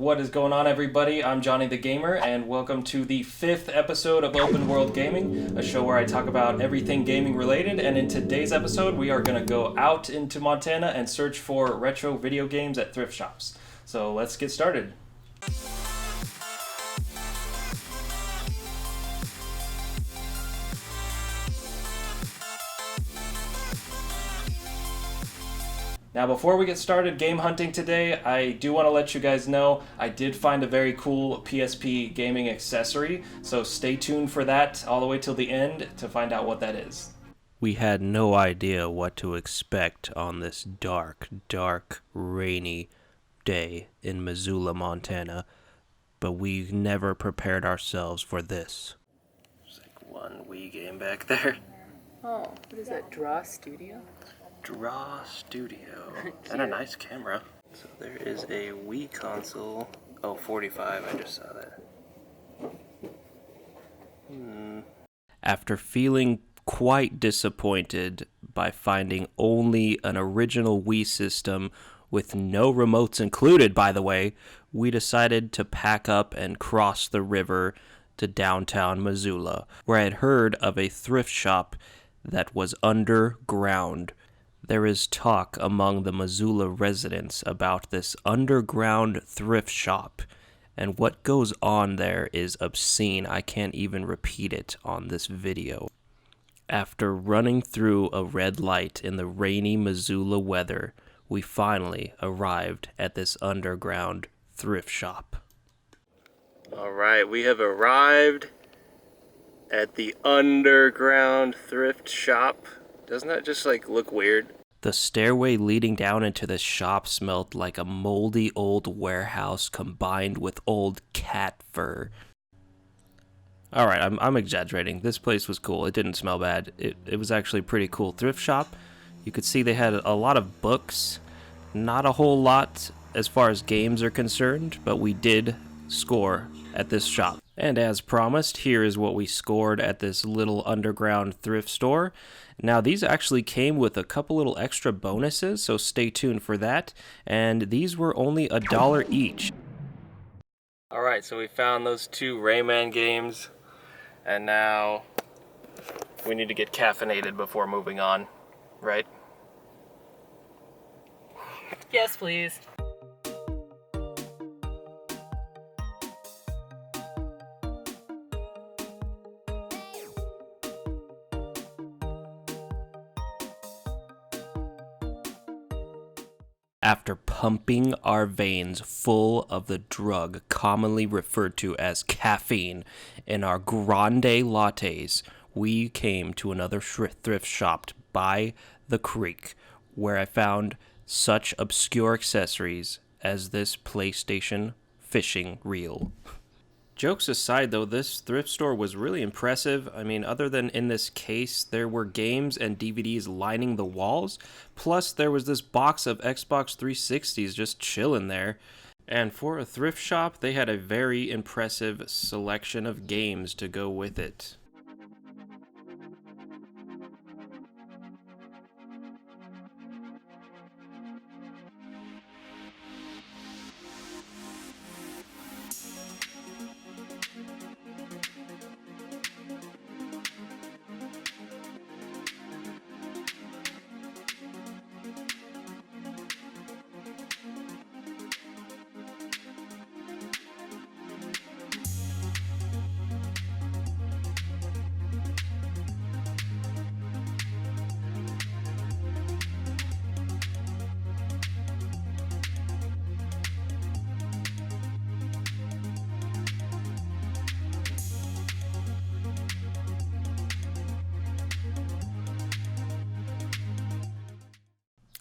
What is going on, everybody? I'm Johnny the Gamer, and welcome to the 5th episode of Open World Gaming, a show where I talk about everything gaming related. And in today's episode, we are going to go out into Montana and search for retro video games at thrift shops. So let's get started. Now, before we get started game hunting today, I do want to let you guys know I did find a very cool PSP gaming accessory, so stay tuned for that all the way till the end to find out what that is. We had no idea what to expect on this dark, rainy day in Missoula, Montana, but we never prepared ourselves for this. There's like one Wii game back there. Oh, what is that, Draw Studio? Draw Studio. And a nice camera. So there is a Wii console. Oh, 45, I just saw that. After feeling quite disappointed by finding only an original Wii system with no remotes included, by the way, we decided to pack up and cross the river to downtown Missoula, where I had heard of a thrift shop that was underground. There is talk among the Missoula residents about this underground thrift shop, and what goes on there is obscene. I can't even repeat it on this video. After running through a red light in the rainy Missoula weather, we finally arrived at this underground thrift shop. Alright, we have arrived at the underground thrift shop. Doesn't that just look weird? The stairway leading down into the shop smelled like a moldy old warehouse combined with old cat fur. Alright, I'm exaggerating. This place was cool. It didn't smell bad. It was actually a pretty cool thrift shop. You could see they had a lot of books. Not a whole lot as far as games are concerned, but we did score at this shop. And as promised, here is what we scored at this little underground thrift store. Now, these actually came with a couple little extra bonuses, so stay tuned for that. And these were only $1 each. Alright, so we found those two Rayman games, and now we need to get caffeinated before moving on, right? Yes, please. After pumping our veins full of the drug commonly referred to as caffeine in our grande lattes, we came to another thrift shop by the creek, where I found such obscure accessories as this PlayStation fishing reel. Jokes aside, though, this thrift store was really impressive. I mean, other than in this case, there were games and DVDs lining the walls. Plus, there was this box of Xbox 360s just chilling there. And for a thrift shop, they had a very impressive selection of games to go with it.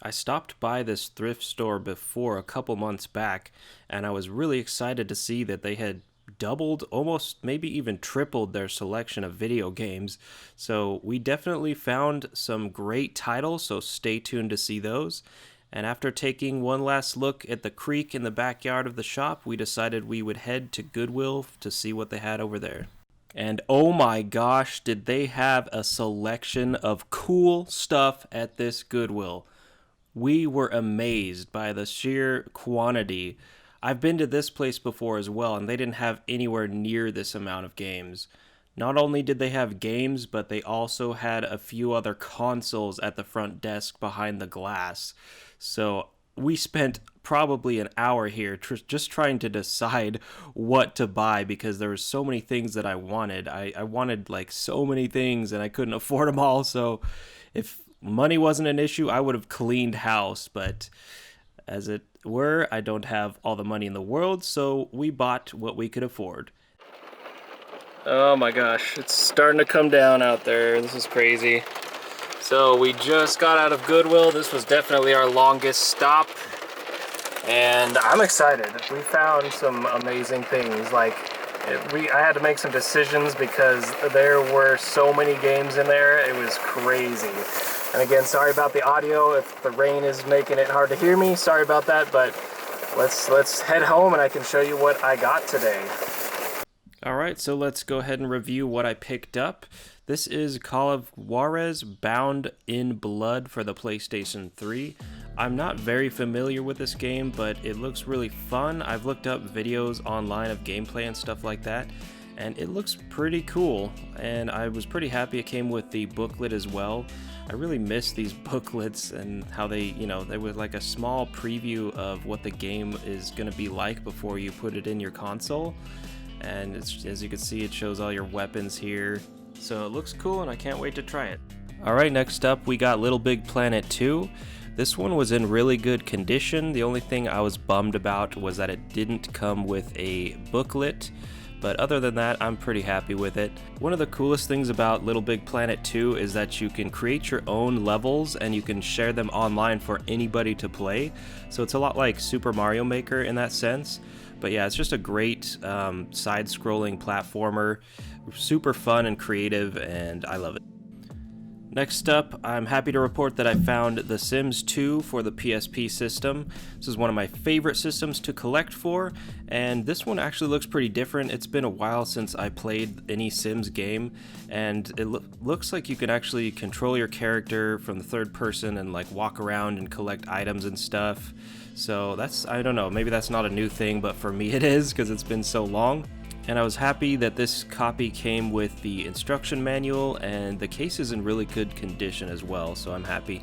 I stopped by this thrift store before a couple months back, and I was really excited to see that they had doubled, almost maybe even tripled their selection of video games. So we definitely found some great titles, so stay tuned to see those. And after taking one last look at the creek in the backyard of the shop, we decided we would head to Goodwill to see what they had over there. And oh my gosh, did they have a selection of cool stuff at this Goodwill. We were amazed by the sheer quantity I've been to this place before as well, and they didn't have anywhere near this amount of games. Not only did they have games, but they also had a few other consoles at the front desk behind the glass. So we spent probably an hour here just trying to decide what to buy because there were so many things that I wanted. I wanted like so many things and I couldn't afford them all. So if money wasn't an issue, I would have cleaned house. But as it were, I don't have all the money in the world, so we bought what we could afford. Oh my gosh, it's starting to come down out there. This is crazy. So we just got out of Goodwill. This was definitely our longest stop. And I'm excited. We found some amazing things. Like, I had to make some decisions because there were so many games in there. It was crazy. And again, sorry about the audio. If the rain is making it hard to hear me, sorry about that. But let's head home and I can show you what I got today. All right, so let's go ahead and review what I picked up. This is Call of Juarez Bound in Blood for the PlayStation 3. I'm not very familiar with this game, but it looks really fun. I've looked up videos online of gameplay and stuff like that, and it looks pretty cool. And I was pretty happy it came with the booklet as well. I really miss these booklets and how they were like a small preview of what the game is going to be like before you put it in your console. And as you can see, it shows all your weapons here. So it looks cool and I can't wait to try it. Alright, next up we got Little Big Planet 2. This one was in really good condition. The only thing I was bummed about was that it didn't come with a booklet. But other than that, I'm pretty happy with it. One of the coolest things about Little Big Planet 2 is that you can create your own levels and you can share them online for anybody to play. So it's a lot like Super Mario Maker in that sense. But yeah, it's just a great side-scrolling platformer, super fun and creative, and I love it. Next up, I'm happy to report that I found The Sims 2 for the PSP system. This is one of my favorite systems to collect for, and this one actually looks pretty different. It's been a while since I played any Sims game, and it looks like you can actually control your character from the third person and like walk around and collect items and stuff. So that's, I don't know, maybe that's not a new thing, but for me it is because it's been so long. And I was happy that this copy came with the instruction manual, and the case is in really good condition as well, so I'm happy.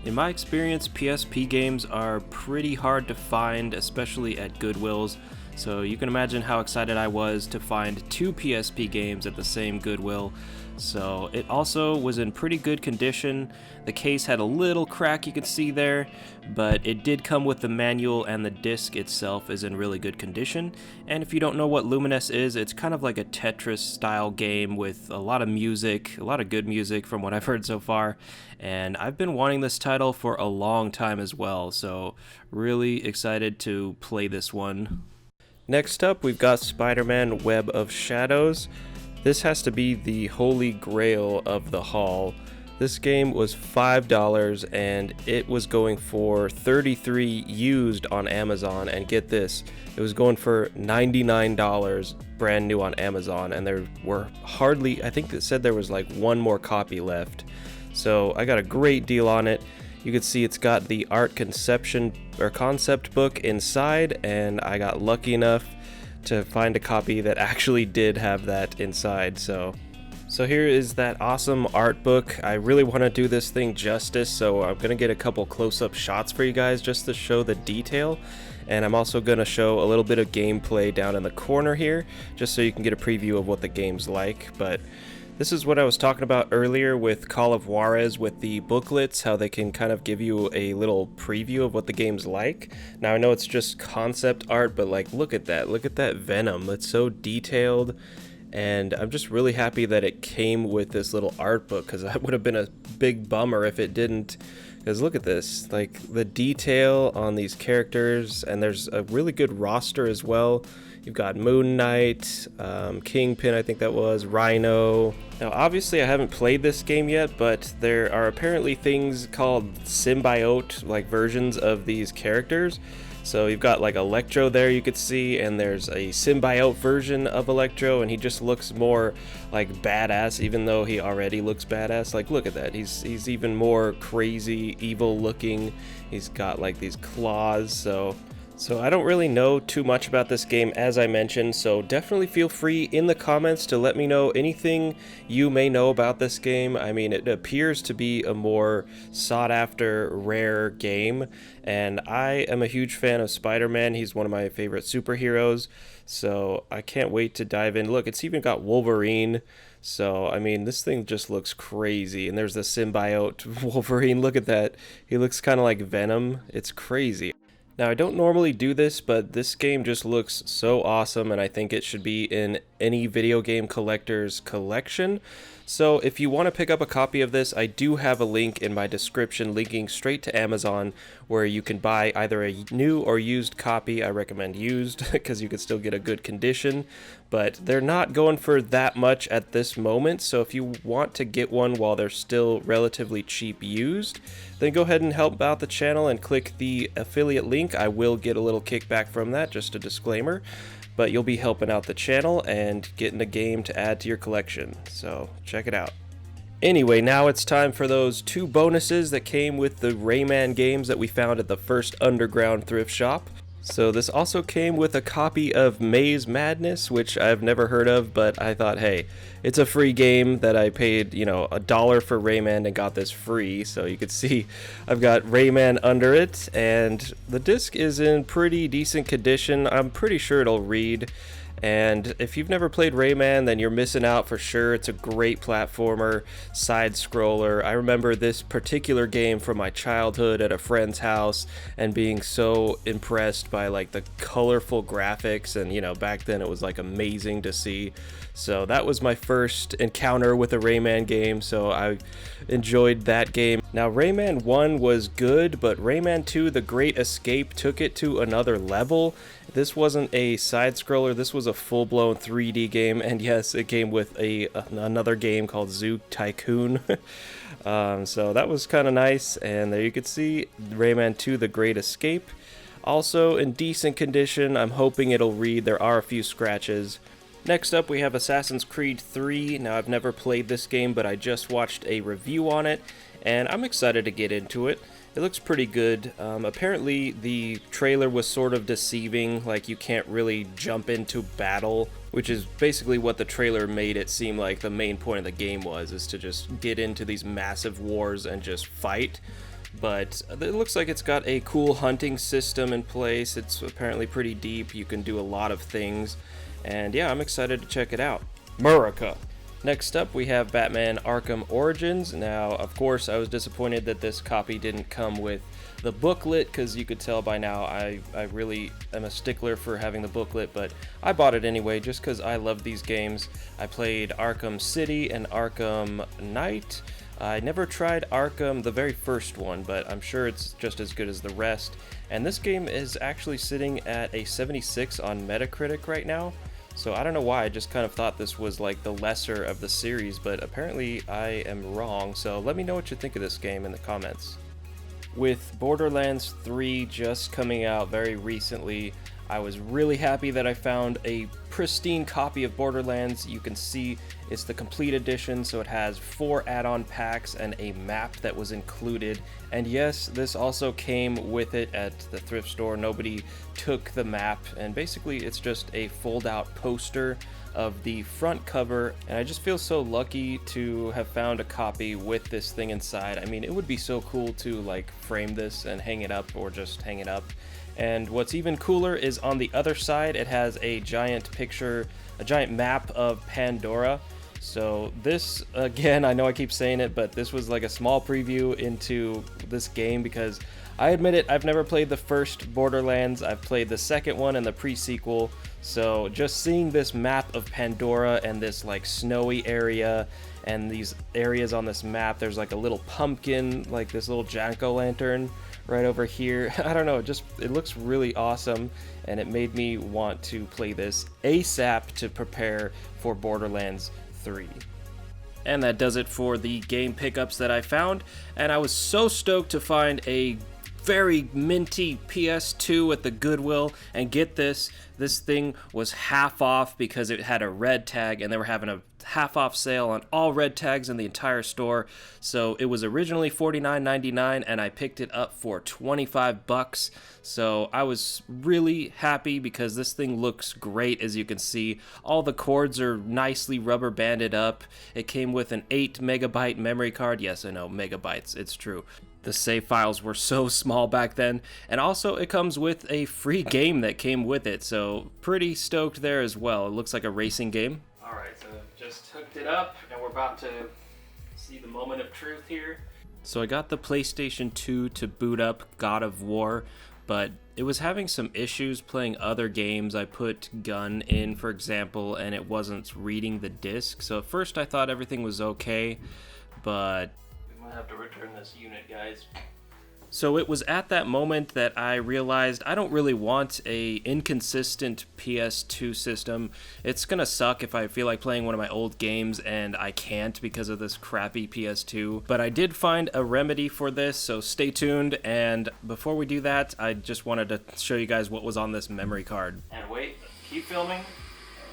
In my experience, PSP games are pretty hard to find, especially at Goodwills, so you can imagine how excited I was to find 2 PSP games at the same Goodwill. So it also was in pretty good condition. The case had a little crack you could see there, but it did come with the manual, and the disc itself is in really good condition. And if you don't know what Lumines is, it's kind of like a Tetris style game with a lot of music, a lot of good music from what I've heard so far. And I've been wanting this title for a long time as well, so really excited to play this one. Next up, we've got Spider-Man Web of Shadows. This has to be the holy grail of the haul. This game was $5 and it was going for $33 used on Amazon, and get this, it was going for $99 brand new on Amazon, and there were hardly, I think it said there was like one more copy left. So I got a great deal on it. You can see it's got the art concept book inside, and I got lucky enough to find a copy that actually did have that inside. So here is that awesome art book. I really want to do this thing justice, so I'm going to get a couple close-up shots for you guys just to show the detail. And I'm also going to show a little bit of gameplay down in the corner here, just so you can get a preview of what the game's like. But this is what I was talking about earlier with Call of Juarez, with the booklets, how they can kind of give you a little preview of what the game's like. Now I know it's just concept art, but like look at that Venom. It's so detailed, and I'm just really happy that it came with this little art book, because that would have been a big bummer if it didn't. Because look at this, like the detail on these characters, and there's a really good roster as well. You've got Moon Knight, Kingpin, I think that was, Rhino. Now, obviously, I haven't played this game yet, but there are apparently things called symbiote, like versions of these characters. So you've got like Electro there, you could see, and there's a symbiote version of Electro, and he just looks more like badass, even though he already looks badass. Like, look at that. He's even more crazy, evil looking. He's got like these claws, so So I don't really know too much about this game, as I mentioned, so definitely feel free in the comments to let me know anything you may know about this game. I mean, it appears to be a more sought after, rare game, and I am a huge fan of Spider-Man. He's one of my favorite superheroes, so I can't wait to dive in. Look, it's even got Wolverine. So, I mean, this thing just looks crazy. And there's the symbiote Wolverine. Look at that. He looks kind of like Venom. It's crazy. Now, I don't normally do this, but this game just looks so awesome, and I think it should be in any video game collector's collection. So if you want to pick up a copy of this, I do have a link in my description linking straight to Amazon where you can buy either a new or used copy. I recommend used because you can still get a good condition, but they're not going for that much at this moment. So if you want to get one while they're still relatively cheap used, then go ahead and help out the channel and click the affiliate link. I will get a little kickback from that, just a disclaimer. But you'll be helping out the channel and getting a game to add to your collection, so check it out. Anyway, now it's time for those 2 bonuses that came with the Rayman games that we found at the first underground thrift shop. So this also came with a copy of Maze Madness, which I've never heard of, but I thought, hey, it's a free game that I paid, $1 for Rayman and got this free. So you could see I've got Rayman under it, and the disc is in pretty decent condition. I'm pretty sure it'll read. And if you've never played Rayman, then you're missing out for sure. It's a great platformer, side-scroller. I remember this particular game from my childhood at a friend's house and being so impressed by like the colorful graphics, and back then it was like amazing to see. So that was my first encounter with a Rayman game, so I enjoyed that game. Now Rayman 1 was good, but Rayman 2 The Great Escape took it to another level. This wasn't a side-scroller, this was a full-blown 3D game, and yes, it came with another game called Zoo Tycoon. So that was kind of nice, and there you could see Rayman 2 The Great Escape. Also in decent condition. I'm hoping it'll read. There are a few scratches. Next up we have Assassin's Creed 3. Now I've never played this game, but I just watched a review on it, and I'm excited to get into it. It looks pretty good. Apparently the trailer was sort of deceiving, like you can't really jump into battle, which is basically what the trailer made it seem like the main point of the game was, is to just get into these massive wars and just fight. But it looks like it's got a cool hunting system in place. It's apparently pretty deep. You can do a lot of things. And yeah, I'm excited to check it out. Murica. Next up, we have Batman Arkham Origins. Now, of course, I was disappointed that this copy didn't come with the booklet, because you could tell by now I really am a stickler for having the booklet, but I bought it anyway just because I love these games. I played Arkham City and Arkham Knight. I never tried Arkham, the very first one, but I'm sure it's just as good as the rest. And this game is actually sitting at a 76 on Metacritic right now. So I don't know why, I just kind of thought this was like the lesser of the series, but apparently I am wrong. So let me know what you think of this game in the comments. With Borderlands 3 just coming out very recently, I was really happy that I found a pristine copy of Borderlands. You can see it's the complete edition, so it has 4 add-on packs and a map that was included. And yes, this also came with it at the thrift store. Nobody took the map, and basically it's just a fold-out poster of the front cover, and I just feel so lucky to have found a copy with this thing inside. I mean, it would be so cool to like frame this and hang it up, or just hang it up. And what's even cooler is on the other side, it has a giant picture, a giant map of Pandora. So this, again, I know I keep saying it, but this was like a small preview into this game, because I admit it, I've never played the first Borderlands. I've played the second one and the pre-sequel. So just seeing this map of Pandora and this like snowy area and these areas on this map, there's like a little pumpkin, like this little jack-o'-lantern right over here. I don't know, it looks really awesome, and it made me want to play this ASAP to prepare for Borderlands 3. And that does it for the game pickups that I found, and I was so stoked to find a very minty PS2 at the Goodwill, and get this thing was half off because it had a red tag, and they were having a half off sale on all red tags in the entire store. So it was originally $49.99 and I picked it up for $25. So I was really happy because this thing looks great. As you can see, all the cords are nicely rubber banded up. It came with an 8 megabyte memory card. Yes, I know, megabytes, it's true. The save files were so small back then, and also it comes with a free game that came with it, so pretty stoked there as well. It looks like a racing game. Alright, so just hooked it up, and we're about to see the moment of truth here. So I got the PlayStation 2 to boot up God of War, but it was having some issues playing other games. I put Gun in, for example, and it wasn't reading the disc, so at first I thought everything was okay, but I have to return this unit, guys. So it was at that moment that I realized I don't really want a inconsistent PS2 system. It's gonna suck if I feel like playing one of my old games and I can't because of this crappy PS2. But I did find a remedy for this, so stay tuned. And before we do that, I just wanted to show you guys what was on this memory card. And wait, keep filming.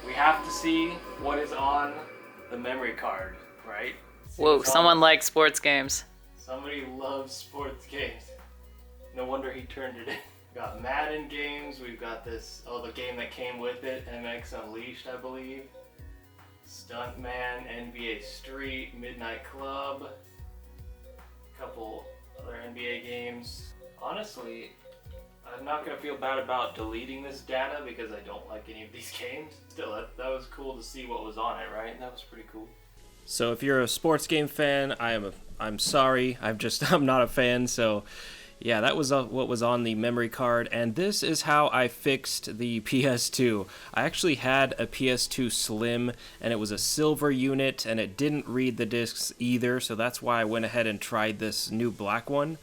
We have to see what is on the memory card, right? Whoa, someone likes sports games. Somebody loves sports games. No wonder he turned it in. We've got Madden games, we've got this, the game that came with it, MX Unleashed, I believe. Stuntman, NBA Street, Midnight Club. A couple other NBA games. Honestly, I'm not going to feel bad about deleting this data because I don't like any of these games. Still, that was cool to see what was on it, right? That was pretty cool. So if you're a sports game fan, I'm sorry. I'm not a fan. So yeah, that was what was on the memory card, and this is how I fixed the PS2. I actually had a PS2 Slim, and it was a silver unit, and it didn't read the discs either, so that's why I went ahead and tried this new black one.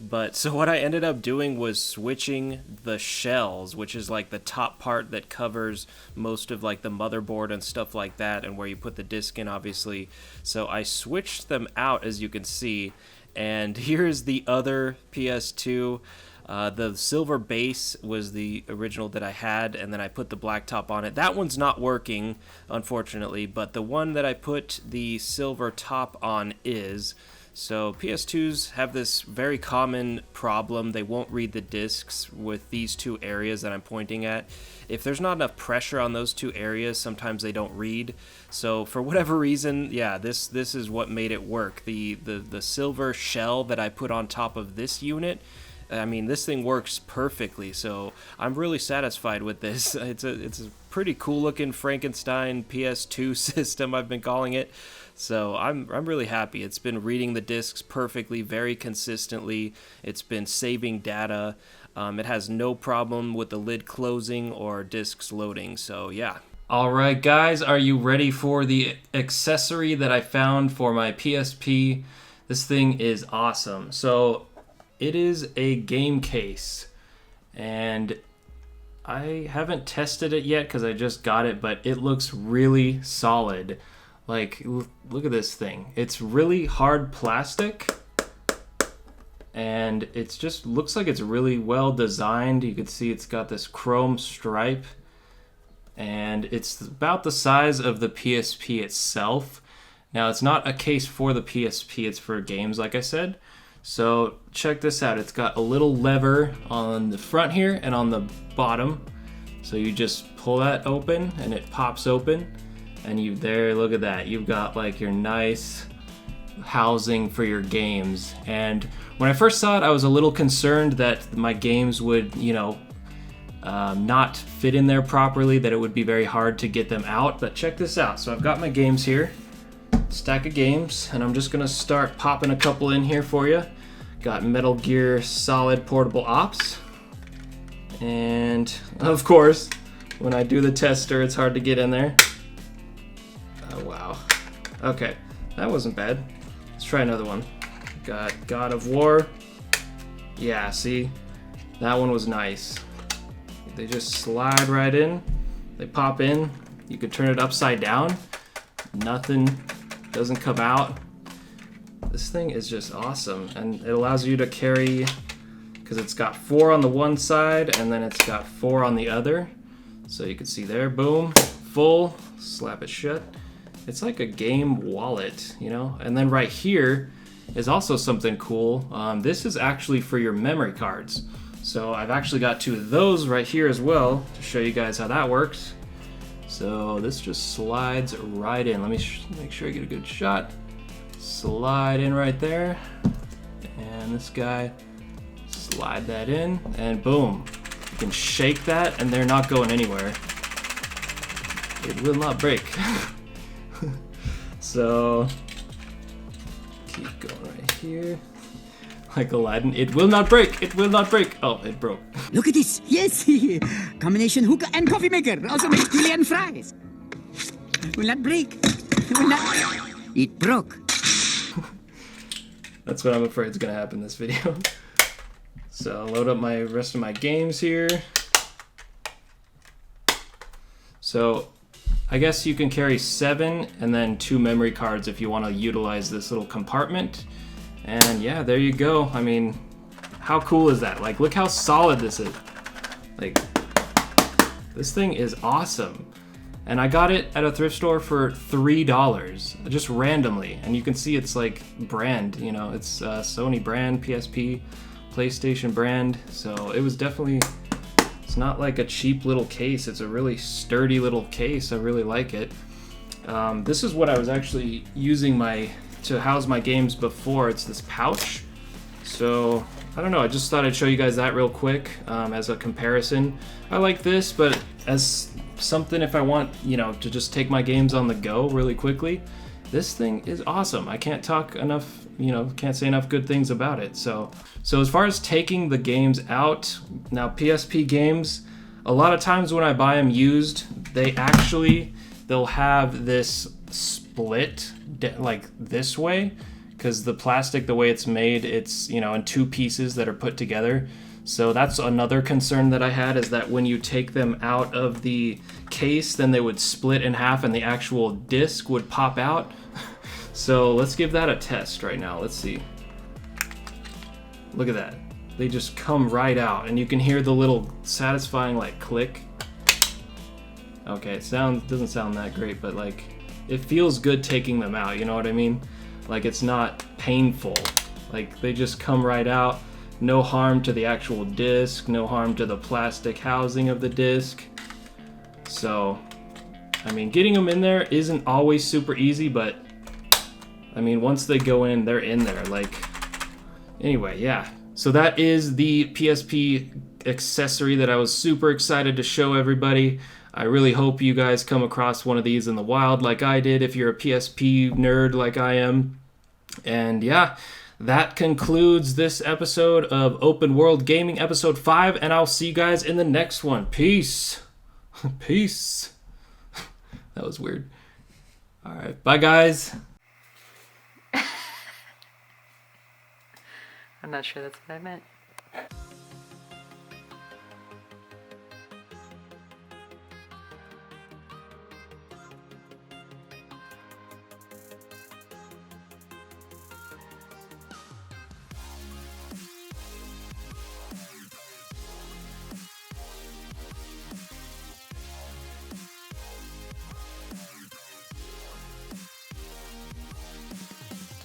But so what I ended up doing was switching the shells, which is like the top part that covers most of like the motherboard and stuff like that, and where you put the disc in, obviously. So I switched them out, as you can see, and here's the other PS2. The silver base was the original that I had, and then I put the black top on it. That one's not working, unfortunately, but the one that I put the silver top on is. So PS2s have this very common problem. They won't read the discs with these two areas that I'm pointing at. If there's not enough pressure on those two areas, sometimes they don't read. So for whatever reason, yeah, this is what made it work. The silver shell that I put on top of this unit, I mean, this thing works perfectly, so I'm really satisfied with this. It's a pretty cool looking Frankenstein PS2 system, I've been calling it. So I'm really happy. It's been reading the discs perfectly, very consistently. It's been saving data. It has no problem with the lid closing or discs loading. So yeah. Alright guys, are you ready for the accessory that I found for my PSP? This thing is awesome. So it is a game case, and I haven't tested it yet because I just got it, but it looks really solid. Like, look at this thing. It's really hard plastic, and it just looks like it's really well designed. You can see it's got this chrome stripe, and it's about the size of the PSP itself. Now, it's not a case for the PSP, it's for games, like I said. So check this out. It's got a little lever on the front here and on the bottom. So you just pull that open and it pops open, and look at that. You've got like your nice housing for your games. And when I first saw it, I was a little concerned that my games would, not fit in there properly, that it would be very hard to get them out. But check this out. So I've got my games here. Stack of games, and I'm just gonna start popping a couple in here for you. Got Metal Gear Solid Portable Ops, and of course when I do the tester it's hard to get in there. Oh wow. Okay, that wasn't bad. Let's try another one. Got God of War. Yeah, see, that one was nice. They just slide right in, they pop in. You could turn it upside down, nothing doesn't come out. This thing is just awesome, and it allows you to carry because it's got 4 on the one side and then it's got 4 on the other. So you can see there, boom, full, slap it shut. It's like a game wallet, you know? And then right here is also something cool. This is actually for your memory cards. So I've actually got 2 of those right here as well to show you guys how that works. So this just slides right in. Let me make sure I get a good shot. Slide in right there. And this guy, slide that in, and boom. You can shake that and they're not going anywhere. It will not break. So, keep going right here. Like Aladdin, it will not break, it will not break. Oh, it broke. Look at this. Yes. Combination hookah and coffee maker. Also makes chili and fries. Will not break. Will not. It broke. That's what I'm afraid is gonna happen in this video. So I'll load up my rest of my games here. So I guess you can carry 7 and then 2 memory cards if you want to utilize this little compartment. And yeah, there you go. I mean, how cool is that? Like, look how solid this is. Like, this thing is awesome. And I got it at a thrift store for $3, just randomly. And you can see it's like brand, you know, it's Sony brand, PSP, PlayStation brand. So it was definitely, it's not like a cheap little case. It's a really sturdy little case. I really like it. This is what I was actually using to house my games before. It's this pouch. So I don't know, I just thought I'd show you guys that real quick as a comparison. I like this, but as something if I want, you know, to just take my games on the go really quickly, this thing is awesome. I can't talk enough, you know, can't say enough good things about it. So as far as taking the games out, now PSP games, a lot of times when I buy them used, they'll have this split like this way, because the plastic, the way it's made, it's, you know, in 2 pieces that are put together. So that's another concern that I had, is that when you take them out of the case, then they would split in half and the actual disc would pop out. So let's give that a test right now. Let's see. Look at that. They just come right out and you can hear the little satisfying like click. Okay, it doesn't sound that great, but like it feels good taking them out, you know what I mean? Like it's not painful. Like they just come right out. No harm to the actual disc, no harm to the plastic housing of the disc. So, I mean, getting them in there isn't always super easy, but I mean, once they go in, they're in there. Like, anyway, yeah. So that is the PSP accessory that I was super excited to show everybody. I really hope you guys come across one of these in the wild like I did, if you're a PSP nerd like I am. And yeah, that concludes this episode of Open World Gaming, episode 5, and I'll see you guys in the next one. Peace. Peace. That was weird. All right, bye guys. I'm not sure that's what I meant.